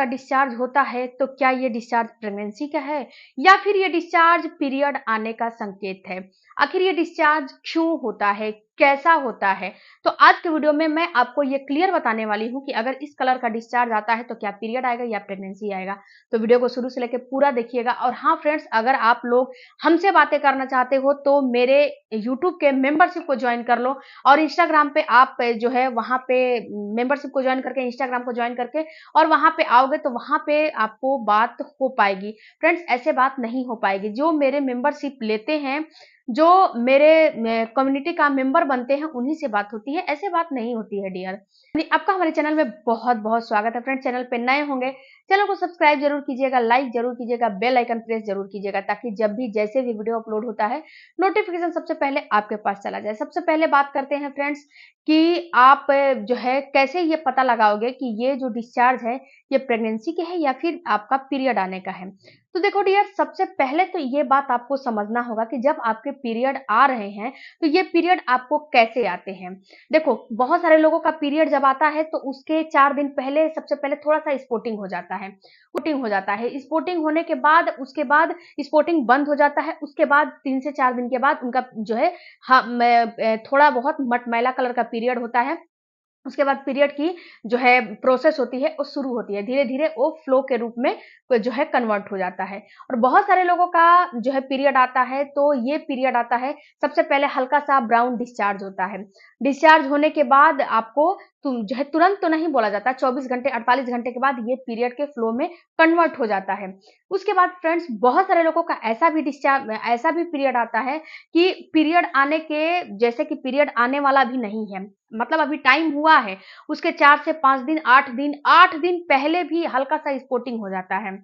का डिस्चार्ज होता है तो क्या ये डिस्चार्ज प्रेगनेंसी का है या फिर ये डिस्चार्ज पीरियड आने का संकेत है? आखिर ये डिस्चार्ज क्यों होता है, कैसा होता है? तो आज के वीडियो में मैं आपको ये क्लियर बताने वाली हूँ कि अगर इस कलर का डिस्चार्ज आता है तो क्या पीरियड आएगा या प्रेगनेंसी आएगा। तो वीडियो को शुरू से लेकर पूरा देखिएगा। और हाँ फ्रेंड्स, अगर आप लोग हमसे बातें करना चाहते हो तो मेरे यूट्यूब के मेंबरशिप को ज्वाइन कर लो, और इंस्टाग्राम पे आप जो है वहां पे मेंबरशिप को ज्वाइन करके, इंस्टाग्राम को ज्वाइन करके और वहां पे आओगे तो वहां पे आपको बात हो पाएगी। फ्रेंड्स, ऐसे बात नहीं हो पाएगी। जो मेरे मेंबरशिप लेते हैं, जो मेरे कम्युनिटी का मेंबर बनते हैं, उन्हीं से बात होती है, ऐसे बात नहीं होती है डियर। आपका हमारे चैनल में बहुत बहुत स्वागत है। फ्रेंड्स, चैनल पे नए होंगे, चैनल को सब्सक्राइब जरूर कीजिएगा, लाइक जरूर कीजिएगा, बेल आइकन प्रेस जरूर कीजिएगा, ताकि जब भी जैसे भी वीडियो अपलोड होता है नोटिफिकेशन सबसे पहले आपके पास चला जाए। सबसे पहले बात करते हैं फ्रेंड्स कि आप जो है कैसे ये पता लगाओगे कि ये जो डिस्चार्ज है ये प्रेगनेंसी के है या फिर आपका पीरियड आने का है। तो देखो डियर, सबसे पहले तो ये बात आपको समझना होगा कि जब आपके पीरियड आ रहे हैं तो ये पीरियड आपको कैसे आते हैं। देखो, बहुत सारे लोगों का पीरियड जब आता है तो उसके 4 दिन पहले सबसे पहले थोड़ा सा स्पॉटिंग हो जाता है। स्पॉटिंग होने के बाद उसके बाद स्पॉटिंग बंद हो जाता है। उसके बाद 3 से 4 दिन के बाद उनका जो है थोड़ा बहुत मटमैला कलर का पीरियड होता है। उसके बाद पीरियड की जो है प्रोसेस होती है वो शुरू होती है, धीरे धीरे वो फ्लो के रूप में जो है कन्वर्ट हो जाता है। और बहुत सारे लोगों का जो है पीरियड आता है तो ये पीरियड आता है, सबसे पहले हल्का सा ब्राउन डिस्चार्ज होता है। डिस्चार्ज होने के बाद आपको तुम जो है तुरंत तो नहीं बोला जाता, 24 घंटे 48 घंटे के बाद ये पीरियड के फ्लो में कन्वर्ट हो जाता है। उसके बाद फ्रेंड्स, बहुत सारे लोगों का ऐसा भी पीरियड आता है कि पीरियड आने के जैसे कि पीरियड आने वाला भी नहीं है, मतलब अभी टाइम हुआ है, उसके 4 से 5 दिन 8 दिन पहले भी हल्का सा स्पॉटिंग हो जाता है,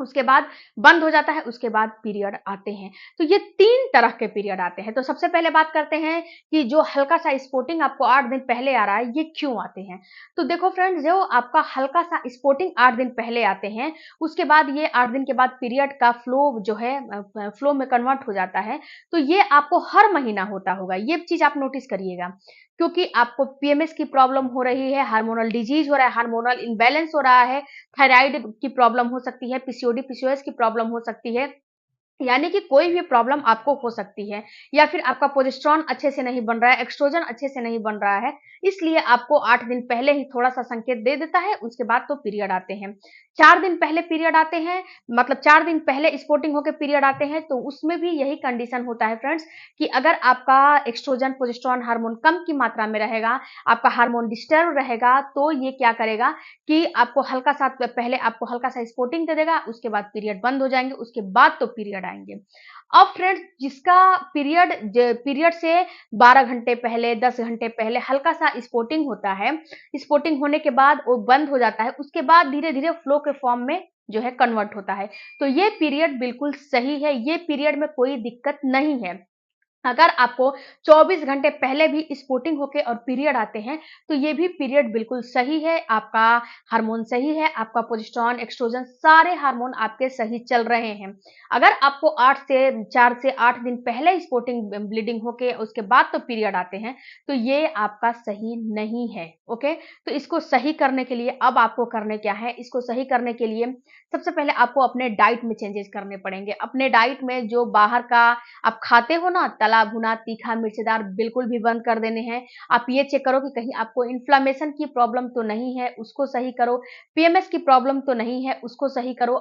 उसके बाद बंद हो जाता है, उसके बाद पीरियड आते हैं। तो ये 3 तरह के पीरियड आते हैं। तो सबसे पहले बात करते हैं कि जो हल्का सा स्पॉटिंग आपको 8 दिन पहले आ रहा है, ये क्यों आते हैं। तो देखो फ्रेंड्स, जो आपका हल्का सा स्पॉटिंग 8 दिन पहले आते हैं, उसके बाद ये 8 दिन के बाद पीरियड का फ्लो जो है फ्लो में कन्वर्ट हो जाता है। तो ये आपको हर महीना होता होगा, ये चीज आप नोटिस करिएगा, क्योंकि आपको पीएमएस की प्रॉब्लम हो रही है, हार्मोनल डिजीज हो रहा है, हार्मोनल इम्बैलेंस हो रहा है, थायराइड की प्रॉब्लम हो सकती है, पीसीओडी पीसीओएस की प्रॉब्लम हो सकती है, यानी कि कोई भी प्रॉब्लम आपको हो सकती है, या फिर आपका प्रोजेस्टेरोन अच्छे से नहीं बन रहा है, एक्स्ट्रोजन अच्छे से नहीं बन रहा है, इसलिए आपको 8 दिन पहले ही थोड़ा सा संकेत दे देता है। उसके बाद तो पीरियड आते हैं। 4 दिन पहले पीरियड आते हैं, मतलब 4 दिन पहले स्पॉटिंग होकर पीरियड आते हैं, तो उसमें भी यही कंडीशन होता है फ्रेंड्स कि अगर आपका एक्स्ट्रोजन प्रोजेस्टेरोन हार्मोन कम की मात्रा में रहेगा, आपका हार्मोन डिस्टर्ब रहेगा, तो ये क्या करेगा कि आपको हल्का सा स्पॉटिंग दे देगा, उसके बाद पीरियड बंद हो जाएंगे, उसके बाद तो पीरियड आएंगे। अब फ्रेंड्स, जिसका पीरियड से 12 घंटे पहले, 10 घंटे पहले हल्का सा स्पॉटिंग होता है, स्पॉटिंग होने के बाद वो बंद हो जाता है, उसके बाद धीरे धीरे फ्लो के फॉर्म में जो है कन्वर्ट होता है, तो ये पीरियड बिल्कुल सही है, ये पीरियड में कोई दिक्कत नहीं है। अगर आपको 24 घंटे पहले भी स्पॉटिंग होके और पीरियड आते हैं तो ये भी पीरियड बिल्कुल सही है, आपका हार्मोन सही है, आपका प्रोजेस्टेरोन एक्स्ट्रोजन सारे हार्मोन आपके सही चल रहे हैं। अगर आपको 4 से 8 दिन पहले स्पॉटिंग ब्लीडिंग होके उसके बाद तो पीरियड आते हैं तो ये आपका सही नहीं है। ओके, तो इसको सही करने के लिए अब आपको करने क्या है, इसको सही करने के लिए सबसे पहले आपको अपने डाइट में चेंजेस करने पड़ेंगे। अपने डाइट में जो बाहर का आप खाते हो ना, तला भुना तीखा मिर्चीदार, बिल्कुल भी बंद कर देने हैं। आप ये चेक करो कि कहीं आपको इन्फ्लामेशन की प्रॉब्लम तो नहीं है, उसको सही करो। पीएमएस की प्रॉब्लम तो नहीं है, उसको सही करो।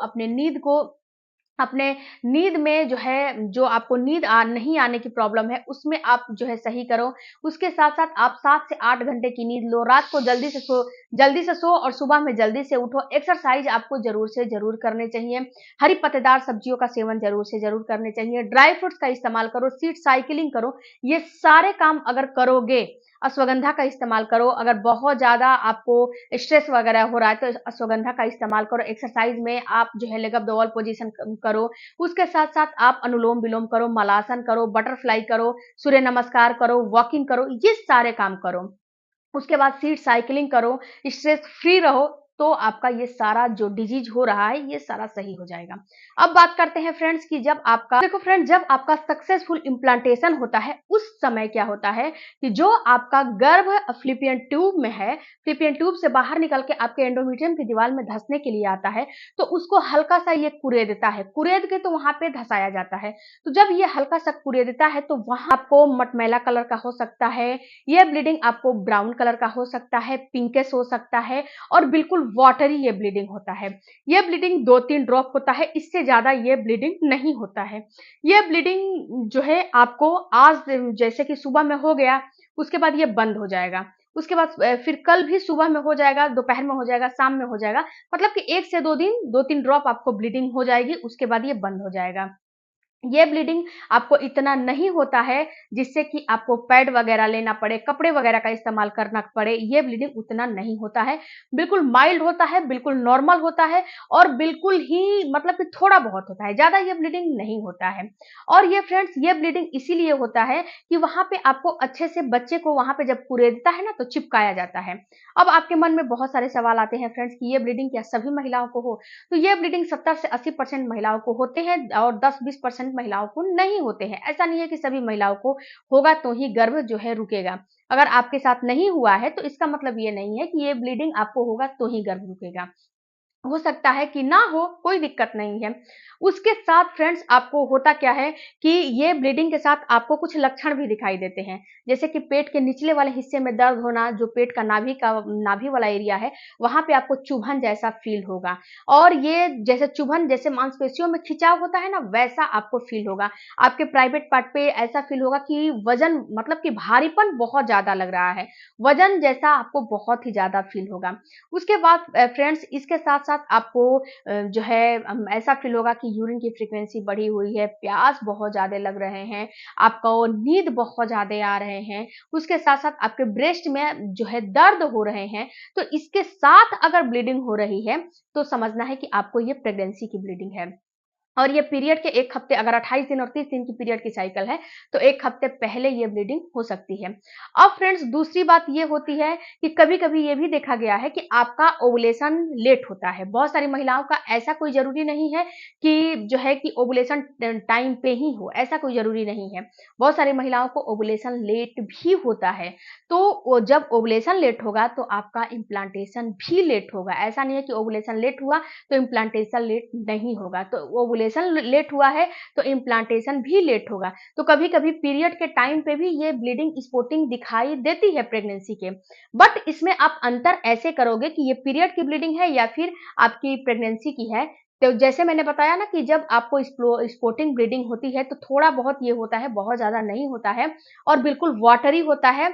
अपने नींद में जो है, जो आपको नहीं आने की प्रॉब्लम है, उसमें आप जो है सही करो। उसके साथ साथ आप 7 से 8 घंटे की नींद लो, रात को जल्दी से सो और सुबह में जल्दी से उठो। एक्सरसाइज आपको जरूर से जरूर करने चाहिए। हरी पत्तेदार सब्जियों का सेवन जरूर से जरूर करने चाहिए। ड्राई फ्रूट्स का इस्तेमाल करो, सीड साइकिलिंग करो। ये सारे काम अगर करोगे, अश्वगंधा का इस्तेमाल करो, अगर बहुत ज्यादा आपको स्ट्रेस वगैरह हो रहा है तो अश्वगंधा का इस्तेमाल करो। एक्सरसाइज में आप जो है leg up the wall position करो, उसके साथ साथ आप अनुलोम विलोम करो, मलासन करो, बटरफ्लाई करो, सूर्य नमस्कार करो, वॉकिंग करो, ये सारे काम करो। उसके बाद सीड साइकिलिंग करो, स्ट्रेस फ्री रहो। तो आपका ये सारा जो डिजीज हो रहा है ये सारा सही हो जाएगा। अब बात करते हैं फ्रेंड्स कि जब आपका देखो फ्रेंड्स, जब आपका सक्सेसफुल इम्प्लांटेशन होता है उस समय क्या होता है कि जो आपका गर्भ फ्लिपियन ट्यूब में है, फ्लिपियन ट्यूब से बाहर निकल के आपके एंडोमेट्रियम की दीवार में धंसने के लिए आता है, तो उसको हल्का सा ये कुरेदता है, कुरेद के तो वहां पे धंसाया जाता है। तो जब ये हल्का सा कुरेदता है तो वहां आपको मटमैला कलर का हो सकता है, ये ब्लीडिंग आपको ब्राउन कलर का हो सकता है, पिंकिश हो सकता है और बिल्कुल वाटरी ये ब्लीडिंग होता है। ये ब्लीडिंग 2-3 ड्रॉप होता है, इससे ज्यादा ये ब्लीडिंग नहीं होता है। ये ब्लीडिंग जो है आपको आज जैसे कि सुबह में हो गया, उसके बाद ये बंद हो जाएगा, उसके बाद फिर कल भी सुबह में हो जाएगा, दोपहर में हो जाएगा, शाम में हो जाएगा, मतलब कि 1 से 2 दिन 2-3 ड्रॉप आपको ब्लीडिंग हो जाएगी, उसके बाद ये बंद हो जाएगा। ये ब्लीडिंग आपको इतना नहीं होता है जिससे कि आपको पैड वगैरह लेना पड़े, कपड़े वगैरह का इस्तेमाल करना पड़े, ये ब्लीडिंग उतना नहीं होता है। बिल्कुल माइल्ड होता है, बिल्कुल नॉर्मल होता है और बिल्कुल ही मतलब कि थोड़ा बहुत होता है, ज्यादा ये ब्लीडिंग नहीं होता है। और ये फ्रेंड्स, ये ब्लीडिंग इसीलिए होता है कि वहां पे आपको अच्छे से बच्चे को वहां पे जब कुरेदता है ना तो चिपकाया जाता है। अब आपके मन में बहुत सारे सवाल आते हैं फ्रेंड्स कि ये ब्लीडिंग क्या सभी महिलाओं को हो? तो ये ब्लीडिंग 70 से 80% महिलाओं को होते हैं और 10-20% महिलाओं को नहीं होते हैं। ऐसा नहीं है कि सभी महिलाओं को होगा तो ही गर्भ जो है रुकेगा। अगर आपके साथ नहीं हुआ है तो इसका मतलब ये नहीं है कि ये ब्लीडिंग आपको होगा तो ही गर्भ रुकेगा। हो सकता है कि ना हो, कोई दिक्कत नहीं है। उसके साथ फ्रेंड्स आपको होता क्या है कि ये ब्लीडिंग के साथ आपको कुछ लक्षण भी दिखाई देते हैं, जैसे कि पेट के निचले वाले हिस्से में दर्द होना, जो पेट का नाभि वाला एरिया है, वहां पे आपको चुभन जैसा फील होगा और ये जैसे चुभन जैसे मांसपेशियों में खिंचाव होता है ना, वैसा आपको फील होगा। आपके प्राइवेट पार्ट पे ऐसा फील होगा कि वजन मतलब कि भारीपन बहुत ज्यादा लग रहा है, वजन जैसा आपको बहुत ही ज्यादा फील होगा। उसके बाद फ्रेंड्स इसके साथ साथ आपको जो है ऐसा फील होगा कि यूरिन की फ्रीक्वेंसी बढ़ी हुई है, प्यास बहुत ज्यादा लग रहे हैं, आपको नींद बहुत ज्यादा आ रहे हैं, उसके साथ साथ आपके ब्रेस्ट में जो है दर्द हो रहे हैं। तो इसके साथ अगर ब्लीडिंग हो रही है तो समझना है कि आपको ये प्रेगनेंसी की ब्लीडिंग है। और ये पीरियड के 1 हफ्ते, अगर 28 दिन और 30 दिन की पीरियड की साइकिल है तो 1 हफ्ते पहले ये ब्लीडिंग हो सकती है। अब फ्रेंड्स दूसरी बात ये होती है कि कभी-कभी ये भी देखा गया है कि आपका ओवुलेशन लेट होता है। बहुत सारी महिलाओं का ऐसा कोई ज़रूरी नहीं है कि जो है कि ओवुलेशन टाइम पे ही हो, ऐसा कोई ज़रूरी नहीं है। बहुत सारी महिलाओं को ओवुलेशन लेट भी होता है। तो वो जब ओवुलेशन लेट होगा तो आपका इम्प्लांटेशन भी लेट होगा। ऐसा नहीं है कि ओवुलेशन लेट हुआ तो इम्प्लांटेशन लेट नहीं होगा। तो ओवुलेशन लेट हुआ है तो इम्प्लांटेशन भी लेट होगा। तो कभी-कभी पीरियड के टाइम पे भी ये ब्लीडिंग स्पॉटिंग दिखाई देती है प्रेगनेंसी के। बट इसमें आप अंतर ऐसे करोगे कि ये पीरियड की ब्लीडिंग है या फिर आपकी प्रेगनेंसी की है। तो जैसे मैंने बताया ना कि जब आपको स्पॉटिंग ब्लीडिंग होती है तो थोड़ा बहुत ये होता है, बहुत ज़्यादा नहीं होता है और बिल्कुल वाटरी होता है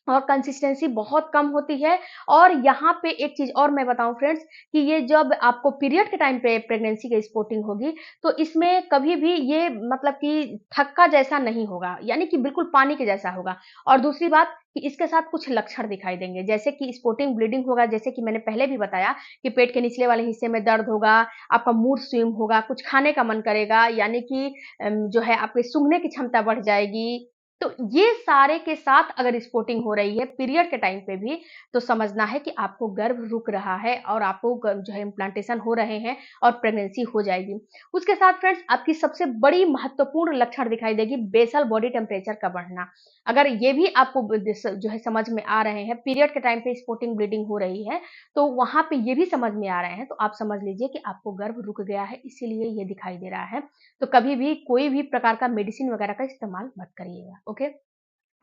और कंसिस्टेंसी बहुत कम होती है। और यहाँ पे एक चीज और मैं बताऊं फ्रेंड्स कि ये जब आपको पीरियड के टाइम पे प्रेगनेंसी की स्पॉटिंग होगी तो इसमें कभी भी ये मतलब कि थक्का जैसा नहीं होगा, यानी कि बिल्कुल पानी के जैसा होगा। और दूसरी बात कि इसके साथ कुछ लक्षण दिखाई देंगे, जैसे कि स्पॉटिंग ब्लीडिंग होगा, जैसे कि मैंने पहले भी बताया कि पेट के निचले वाले हिस्से में दर्द होगा, आपका मूड स्विंग होगा, कुछ खाने का मन करेगा, यानी कि जो है आपके सूंघने की क्षमता बढ़ जाएगी। तो ये सारे के साथ अगर स्पॉटिंग हो रही है पीरियड के टाइम पे भी तो समझना है कि आपको गर्भ रुक रहा है और आपको जो है इम्प्लांटेशन हो रहे हैं और प्रेगनेंसी हो जाएगी। उसके साथ फ्रेंड्स आपकी सबसे बड़ी महत्वपूर्ण लक्षण दिखाई देगी बेसल बॉडी टेम्परेचर का बढ़ना। अगर ये भी आपको जो है समझ में आ रहे हैं, पीरियड के टाइम पे स्पॉटिंग ब्लीडिंग हो रही है तो वहां पे ये भी समझ में आ रहे हैं, तो आप समझ लीजिए कि आपको गर्भ रुक गया है, इसीलिए ये दिखाई दे रहा है। तो कभी भी कोई भी प्रकार का मेडिसिन वगैरह का इस्तेमाल मत करिएगा। ओके,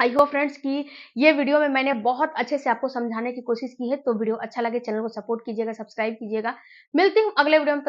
आई होप फ्रेंड्स कि ये वीडियो में मैंने बहुत अच्छे से आपको समझाने की कोशिश की है। तो वीडियो अच्छा लगे चैनल को सपोर्ट कीजिएगा, सब्सक्राइब कीजिएगा। मिलती हूँ अगले वीडियो में।